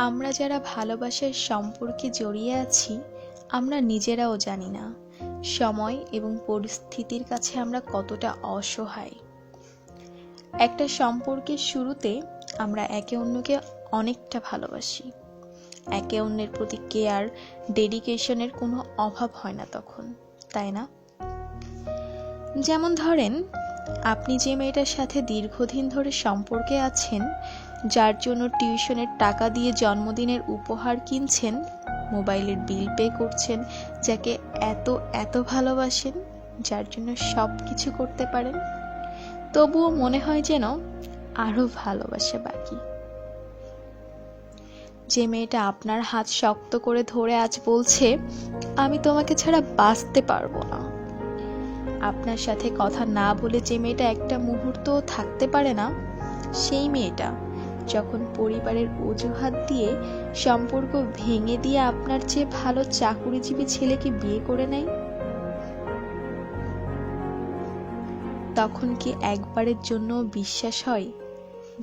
আমরা যারা ভালোবাসার সম্পর্কে জড়িয়ে আছি, আমরা নিজেরাও জানি না সময় এবং পরিস্থিতির কাছে আমরা কতটা অসহায়। একটা সম্পর্কের শুরুতে আমরা একে অন্যকে অনেকটা ভালোবাসি। একে অন্যের প্রতি কেয়ার, ডেডিকেশনের কোনো অভাব হয় না তখন, তাই না? যেমন ধরেন, আপনি যে মেয়েটার সাথে দীর্ঘদিন ধরে সম্পর্কে আছেন, যার জন্য টিউশনের টাকা দিয়ে জন্মদিনের উপহার কিনছেন, মোবাইলের বিল পে করছেন, যাকে এত এত ভালোবাসেন, যার জন্য সব কিছু করতে পারেন, তবুও মনে হয় যেন আরো ভালোবাসা বাকি। যে মেয়েটা আপনার হাত শক্ত করে ধরে আজ বলছে, আমি তোমাকে ছাড়া বাঁচতে পারবো না। আপনার সাথে কথা না বলে যে মেয়েটা একটা মুহূর্তও থাকতে পারে না, সেই মেয়েটা যখন পরিবারের অজুহাত দিয়ে সম্পর্ক ভেঙে দিয়ে আপনার চেয়ে ভালো চাকুরিজীবী ছেলেকে বিয়ে করে নেয়, তখন কি একবারের জন্য বিশ্বাস হয়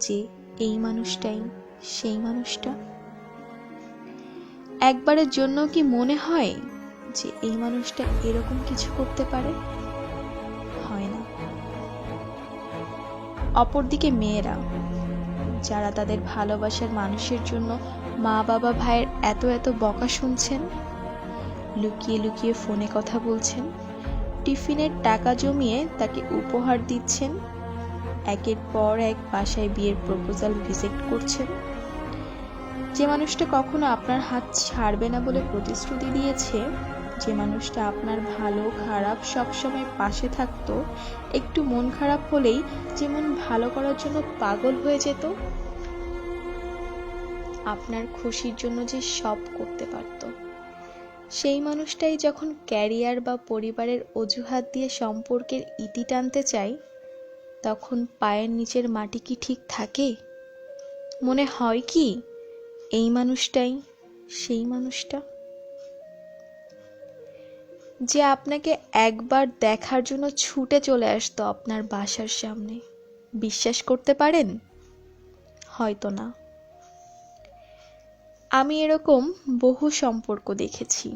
যে এই মানুষটাই সেই মানুষটা? একবারের জন্য কি মনে হয় যে এই মানুষটা এরকম কিছু করতে পারে? হয় না। অপরদিকে মেয়েরা, যারা তাদের ভালোবাসার মানুষের জন্য মা বাবা ভাইয়ের এত এত বকা শুনছেন, লুকিয়ে লুকিয়ে ফোনে কথা বলছেন, টিফিনের টাকা জমিয়ে তাকে উপহার দিচ্ছেন, একের পর এক বাসায় বিয়ের প্রপোজাল রিজেক্ট করছেন, যে মানুষটা কখনো আপনার হাত ছাড়বে না বলে প্রতিশ্রুতি দিয়েছে, যে মানুষটা আপনার ভালো খারাপ সবসময় পাশে থাকতো, একটু মন খারাপ হলেই যেমন ভালো করার জন্য পাগল হয়ে যেত, আপনার খুশির জন্য যে সব করতে পারত, সেই মানুষটাই যখন ক্যারিয়ার বা পরিবারের অজুহাত দিয়ে সম্পর্কের ইতি টানতে চায়, তখন পায়ের নিচের মাটি কি ঠিক থাকে? মনে হয় কি এই মানুষটাই সেই মানুষটা? যে আপনাকে একবার দেখার জন্য ছুটে চলে আসতো আপনার বাসার সামনে, বিশ্বাস করতে পারেন? হয়তো না। আমি এরকম বহু সম্পর্ক দেখেছি।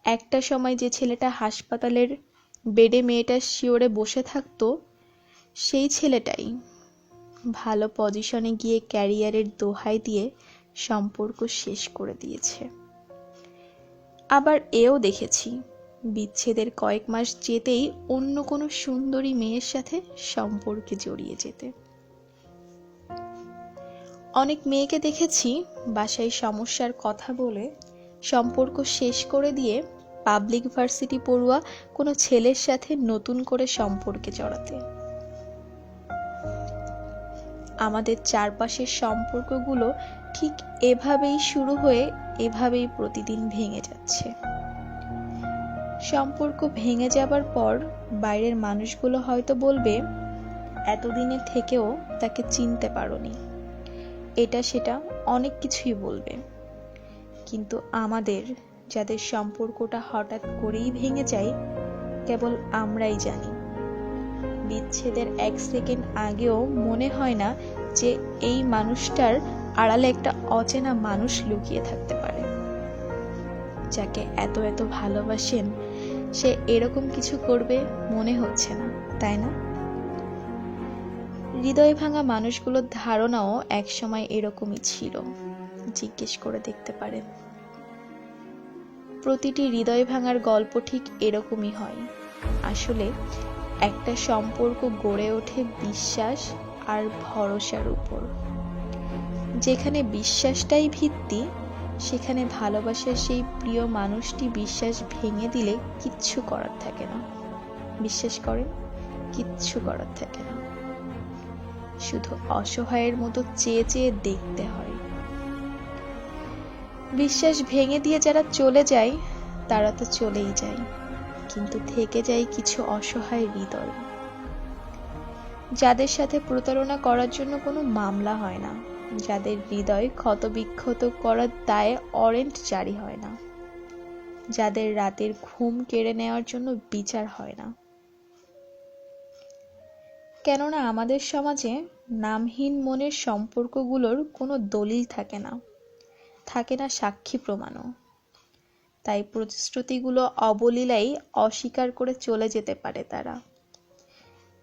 একটা সময় যে ছেলেটা হাসপাতালের বেডে মেয়েটার শিওরে বসে থাকতো, সেই ছেলেটাই ভালো পজিশনে গিয়ে ক্যারিয়ারের দোহাই দিয়ে সম্পর্ক শেষ করে দিয়েছে। আবার এও দেখেছি, বিচ্ছেদের কয়েক মাস যেতেই অন্য কোনো সুন্দরী মেয়ের সাথে সম্পর্কে জড়িয়ে যেতে। অনেক মেয়েকে দেখেছি বাসায় সমস্যার কথা বলে সম্পর্ক শেষ করে দিয়ে পাবলিক ভার্সিটি পড়ুয়া কোনো ছেলের সাথে নতুন করে সম্পর্কে জড়াতে। আমাদের চারপাশের সম্পর্কগুলো ঠিক এভাবেই শুরু হয়ে এভাবেই প্রতিদিন ভেঙে যাচ্ছে। সম্পর্ক ভেঙে যাবার পর বাইরের মানুষগুলো হয়তো বলবে, এতদিনে থেকেও তাকে চিনতে পারোনি, এটা সেটা অনেক কিছুই বলবে। কিন্তু আমাদের যাদের সম্পর্কটা হঠাৎ করেই ভেঙে যায়, কেবল আমরাই জানি। বিচ্ছেদের 1 সেকেন্ড আগেও মনে হয় না যে এই মানুষটার আড়ালে একটা অচেনা মানুষ লুকিয়ে থাকতে পারে। যাকে এত এত ভালোবাসেন, সে এরকম কিছু করবে মনে হচ্ছে না, তাই না? হৃদয় ভাঙা মানুষগুলোর ধারণাও একসময় এরকমই ছিল, জিজ্ঞেস করে দেখতে পারেন। প্রতিটি হৃদয় ভাঙার গল্প ঠিক এরকমই হয়। আসলে একটা সম্পর্ক গড়ে ওঠে বিশ্বাস আর ভরসার উপর। যেখানে বিশ্বাসটাই ভিত্তি, সেখানে ভালোবাসার সেই প্রিয় মানুষটি বিশ্বাস ভেঙে দিলে কিচ্ছু করার থাকে না। বিশ্বাস করেন, কিচ্ছু করার থাকে না। শুধু অসহায়ের মতো চেয়ে চেয়ে দেখতে হয়। বিশ্বাস ভেঙে দিয়ে যারা চলে যায়, তারা তো চলেই যায়, কিন্তু থেকে যায় কিছু অসহায় হৃদয়, যাদের সাথে প্রতারণা করার জন্য কোনো মামলা হয় না, যাদের হৃদয় ক্ষতবিক্ষত করার দায়ে ওয়ারেন্ট জারি হয় না, যাদের রাতের ঘুম কেড়ে নেওয়ার জন্য বিচার হয় না। কেননা আমাদের সমাজে নামহীন মনের সম্পর্কগুলোর কোনো দলিল থাকে না, থাকে না সাক্ষী প্রমাণও। তাই প্রতিশ্রুতিগুলো অবলীলায় অস্বীকার করে চলে যেতে পারে তারা।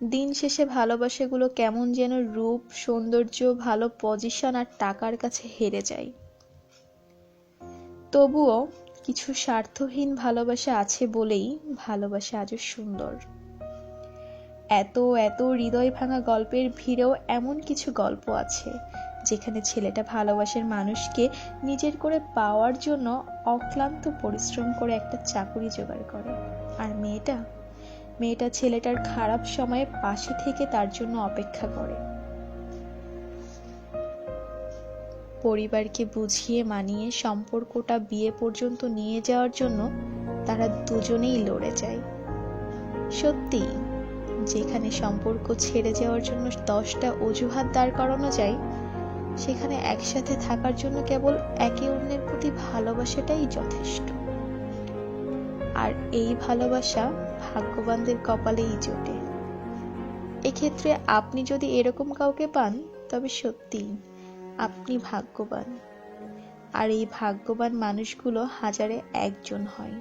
দিন শেষে ভালোবাসাগুলো কেমন যেন রূপ, সৌন্দর্য, ভালো পজিশন আর টাকার কাছে হেরে যায়। তবুও কিছু স্বার্থহীন ভালোবাসা আছে বলেই ভালোবাসা আজও সুন্দর। এত এত হৃদয় ভাঙা গল্পের ভিড়েও এমন কিছু গল্প আছে যেখানে ছেলেটা ভালোবাসার মানুষকে নিজের করে পাওয়ার জন্য অক্লান্ত পরিশ্রম করে একটা চাকুরি জোগাড় করে, আর মেয়েটা ছেলেটার খারাপ সময়ে পাশে থেকে তার জন্য অপেক্ষা করে। পরিবারকে বুঝিয়ে মানিয়ে সম্পর্কটা বিয়ে পর্যন্ত নিয়ে যাওয়ার জন্য তারা দুজনেই লড়ে যায়। সত্যি, যেখানে সম্পর্ক ছেড়ে যাওয়ার জন্য 10টা অজুহাত দাঁড় করানো যায়, সেখানে একসাথে থাকার জন্য কেবল একে অন্যের প্রতি ভালোবাসাটাই যথেষ্ট। আর এই ভালোবাসা ভাগ্যবানদের কপালেই জোটে। এক্ষেত্রে আপনি যদি এরকম কাউকে পান, তবে সত্যি আপনি ভাগ্যবান। আর এই ভাগ্যবান মানুষগুলো হাজারে একজন হয়।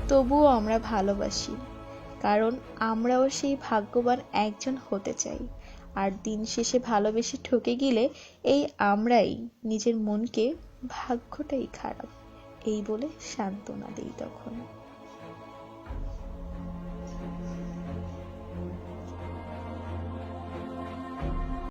তবুও আমরা ভালোবাসি, কারণ আমরাও সেই ভাগ্যবান একজন হতে চাই। আর দিন শেষে ভালোবেসে ঠকে গেলে এই আমরাই নিজের মনকে ভাগ্যটাই খারাপ এই বলে সান্ত্বনা দিই তখন।